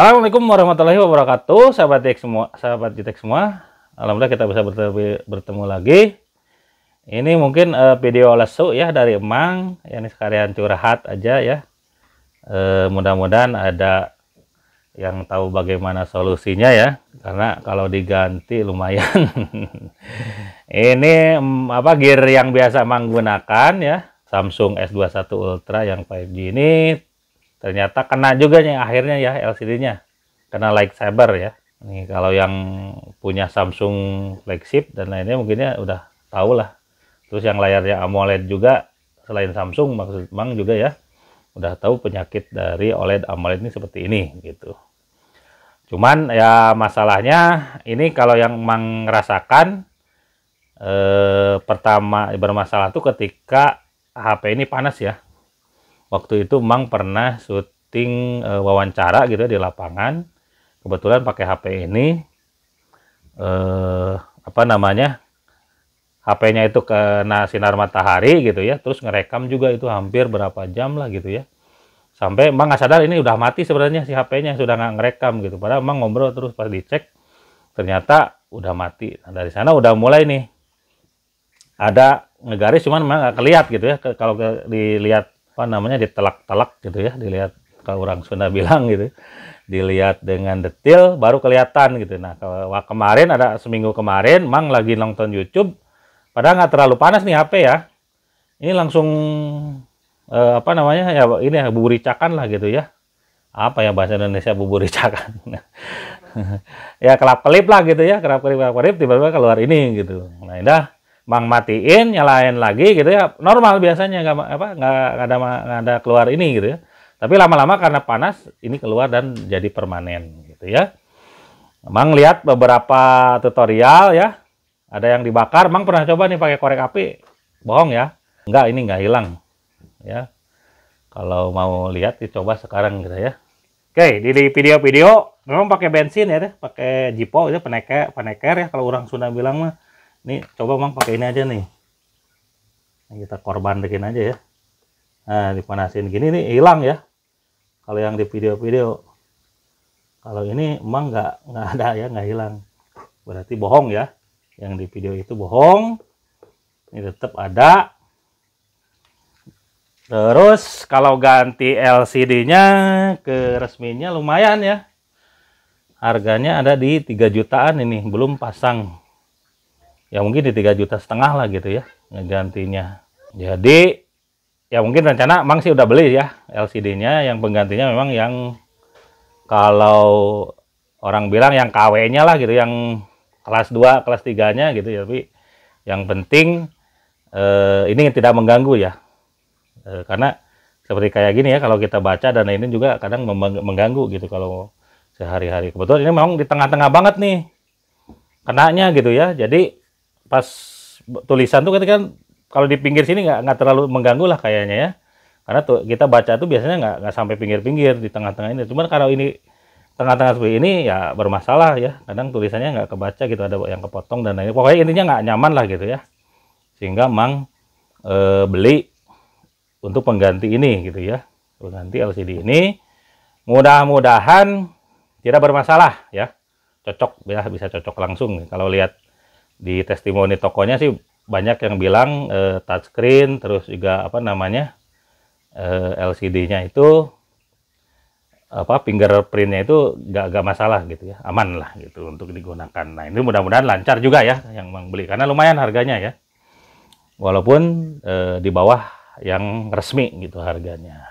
Assalamualaikum warahmatullahi wabarakatuh, sahabat Jitek semua, sahabat Jitek semua. Alhamdulillah kita bisa bertemu lagi. Ini mungkin video lesu ya dari Emang, ya ini sekalian curhat aja ya. Mudah-mudahan ada yang tahu bagaimana solusinya ya, karena kalau diganti lumayan. Ini apa gear yang biasa Emang gunakan ya, Samsung S21 Ultra yang 5G ini. Ternyata kena juga nih akhirnya ya LCD-nya. Kena lightsaber ya. Nih kalau yang punya Samsung flagship dan lainnya mungkinnya udah tahu lah. Terus yang layarnya AMOLED juga selain Samsung maksud Mang juga ya. Udah tahu penyakit dari OLED AMOLED ini seperti ini gitu. Cuman ya masalahnya ini kalau yang Mang rasakan pertama bermasalah tuh ketika HP ini panas ya. Waktu itu Mang pernah syuting wawancara gitu di lapangan. Kebetulan pakai HP ini apa namanya? HP-nya itu kena sinar matahari gitu ya. Terus ngerekam juga itu hampir berapa jam lah gitu ya. Sampai Mang nggak sadar ini udah mati sebenarnya si HP-nya, sudah nggak ngerekam gitu. Padahal Mang ngobrol terus pas dicek ternyata udah mati. Nah, dari sana udah mulai nih ada ngegaris cuman memang nggak kelihat gitu ya. Kalau dilihat apa namanya ditelak-telak gitu ya, dilihat kalau orang Sunda bilang gitu, dilihat dengan detail baru kelihatan gitu. Nah kemarin ada seminggu kemarin Mang lagi nonton YouTube, padahal nggak terlalu panas nih HP ya, ini langsung apa namanya ya ini ya buburicakan lah gitu ya, apa ya bahasa Indonesia buburicakan ya kelap-kelip lah gitu ya, kelap-kelip tiba-tiba keluar ini gitu. Nah udah Mang matiin, nyalain lagi gitu ya, normal biasanya nggak ada keluar ini gitu ya. Tapi lama-lama karena panas ini keluar dan jadi permanen gitu ya. Mang lihat beberapa tutorial ya, ada yang dibakar. Mang pernah coba nih pakai korek api, bohong ya, enggak, ini nggak hilang ya. Kalau mau lihat dicoba sekarang gitu ya. Oke, di video-video memang pakai bensin ya, pakai jipo itu peneker ya kalau orang Sunda bilang mah. Nih coba Mang pakai ini aja nih. Nah, kita korban bikin aja ya. Nah dipanasin gini nih hilang ya. Kalau yang di video-video, kalau ini Mang nggak ada ya, nggak hilang. Berarti bohong ya. Yang di video itu bohong. Ini tetap ada. Terus kalau ganti LCD-nya ke resminya lumayan ya. Harganya ada di 3 jutaan ini, belum pasang. Ya mungkin di 3,5 juta lah gitu ya ngegantinya. Jadi ya mungkin rencana Mang sih udah beli ya LCD-nya, yang penggantinya memang yang kalau orang bilang yang KW-nya lah gitu, yang kelas 2 kelas 3-nya gitu ya. Tapi yang penting ini tidak mengganggu ya, karena seperti kayak gini ya, kalau kita baca dan ini juga kadang mengganggu gitu kalau sehari-hari. Kebetulan ini memang di tengah-tengah banget nih kenanya gitu ya. Jadi pas tulisan tuh kan kalau di pinggir sini nggak terlalu mengganggu lah kayaknya ya, karena tuh kita baca tuh biasanya nggak sampai pinggir-pinggir di tengah-tengah ini. Cuman kalau ini tengah-tengah seperti ini ya bermasalah ya, kadang tulisannya nggak kebaca gitu, ada yang kepotong dan lain-lain. Pokoknya intinya nggak nyaman lah gitu ya, sehingga Mang beli untuk pengganti ini gitu ya, pengganti LCD ini. Mudah-mudahan tidak bermasalah ya, cocok ya, bisa cocok langsung. Kalau lihat di testimoni tokonya sih banyak yang bilang touchscreen, terus juga apa namanya LCD-nya itu apa fingerprintnya itu gak masalah gitu ya, aman lah gitu untuk digunakan. Nah ini mudah-mudahan lancar juga ya yang Mang beli, karena lumayan harganya ya, walaupun di bawah yang resmi gitu harganya.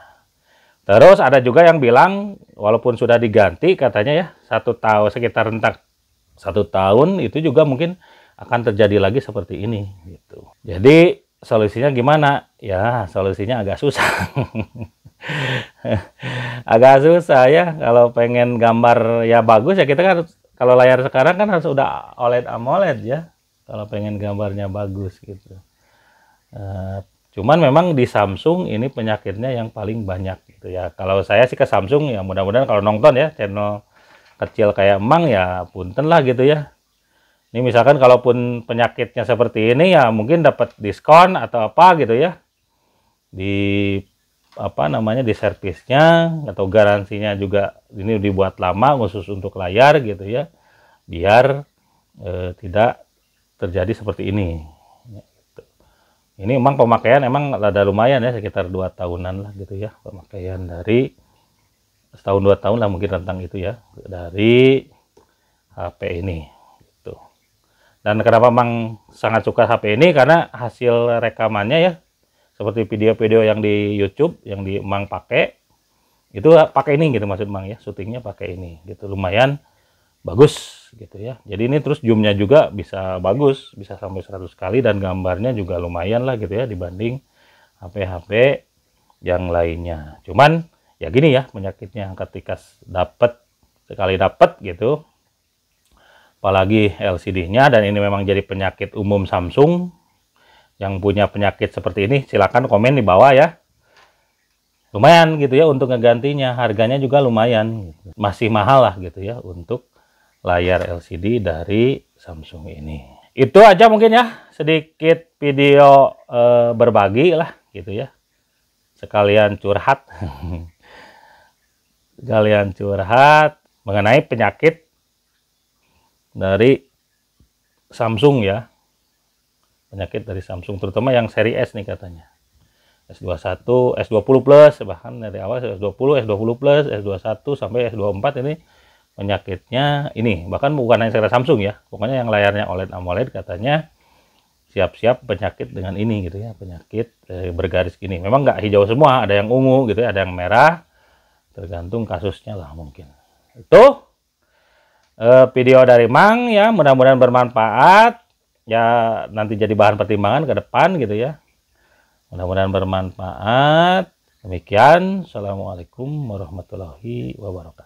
Terus ada juga yang bilang walaupun sudah diganti katanya ya 1 tahun, sekitar rentak 1 tahun itu juga mungkin akan terjadi lagi seperti ini gitu. Jadi solusinya gimana? Ya solusinya agak susah. Agak susah ya, kalau pengen gambar ya bagus ya kita kan kalau layar sekarang kan harus udah OLED AMOLED ya. Kalau pengen gambarnya bagus gitu. Cuman memang di Samsung ini penyakitnya yang paling banyak gitu ya. Kalau saya sih ke Samsung ya, mudah-mudahan kalau nonton ya channel kecil kayak Mang ya punten lah gitu ya. Ini misalkan kalaupun penyakitnya seperti ini ya mungkin dapat diskon atau apa gitu ya. Di apa namanya, di servisnya atau garansinya juga ini dibuat lama khusus untuk layar gitu ya, biar tidak terjadi seperti ini. Ini emang pemakaian emang rada lumayan ya, sekitar 2 tahunan lah gitu ya, pemakaian dari setahun 2 tahun lah mungkin tentang itu ya, dari HP ini gitu. Dan kenapa emang sangat suka HP ini, karena hasil rekamannya ya, seperti video-video yang di YouTube yang di Mang pakai itu pakai ini gitu, maksud Mang ya, syutingnya pakai ini gitu, lumayan bagus gitu ya. Jadi ini terus zoomnya juga bisa bagus, bisa sampai 100 kali, dan gambarnya juga lumayan lah gitu ya dibanding HP-HP yang lainnya. Cuman ya gini ya penyakitnya, ketika sekali dapat gitu, apalagi LCD-nya, dan ini memang jadi penyakit umum Samsung. Yang punya penyakit seperti ini silakan komen di bawah ya. Lumayan gitu ya untuk ngegantinya, harganya juga lumayan, masih mahal lah gitu ya untuk layar LCD dari Samsung ini. Itu aja mungkin ya, sedikit video berbagi lah gitu ya, sekalian curhat sekalian curhat mengenai penyakit dari Samsung ya, penyakit dari Samsung terutama yang seri S nih katanya, S21, S20 Plus, bahkan dari awal S20, S20 Plus, S21 sampai S24 ini penyakitnya ini. Bahkan bukan hanya sekedar Samsung ya, pokoknya yang layarnya OLED AMOLED katanya siap-siap penyakit dengan ini gitu ya, penyakit bergaris gini. Memang nggak hijau semua, ada yang ungu gitu ya, ada yang merah, tergantung kasusnya lah mungkin. Itu video dari Mang ya, mudah-mudahan bermanfaat ya, nanti jadi bahan pertimbangan ke depan gitu ya. Mudah-mudahan bermanfaat. Demikian, assalamualaikum warahmatullahi wabarakatuh.